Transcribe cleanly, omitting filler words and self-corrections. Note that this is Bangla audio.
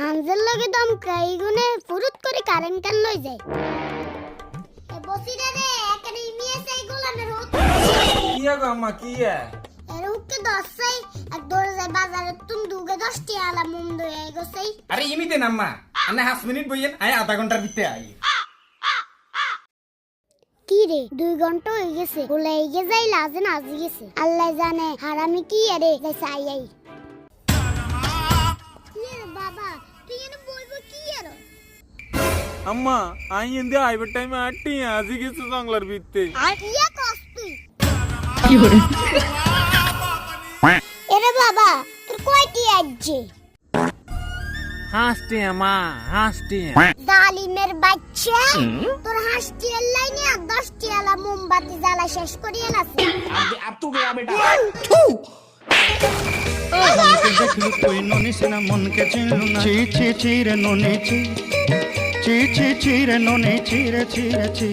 হামজের লগে দমকাই গুনে ফুরুত করে কারেন্ট টান লই যায়। এ বসিরে রে একরে ইমিয়ে চাই গোলামের হত। কি গো আম্মা কি এর হুকে দছাই এক দৌড়ে যায় বাজারে তুম দুগে 10 টি আলা মুম দই গছাই। আরে ইমিতে নাম্মা আন্না 5 মিনিট বইয়েন আয় আধা ঘন্টার ভিতরে আই। কি রে 2 ঘন্টা হয়ে গেছে বলে এগে যাই লাজে নাজি গেছে আল্লাহ জানে হারামি কি আরে যাইছে আই আই। কি রে বাবা তুই এনে বলবো কি আর আম্মা আই এন্দে আইবার টাইমে আটটি আজি কিছু জঙ্গলার ভিতরে ইয়া কস তুই এরে বাবা তোর কয়টি আইছে হাসতে মা হাসতে জালিমের বাচ্চা তোর হাসটি লাইনে 10 টি আলা মোমবাতি জ্বালা শেষ করিয়ে নাছে अब तू गया बेटा देखलू कोई नोनी से ना मन के चिल्लू ना ची ची ची रे नोनी ची ची ची ची रे नोनी ची रे ची रे ची।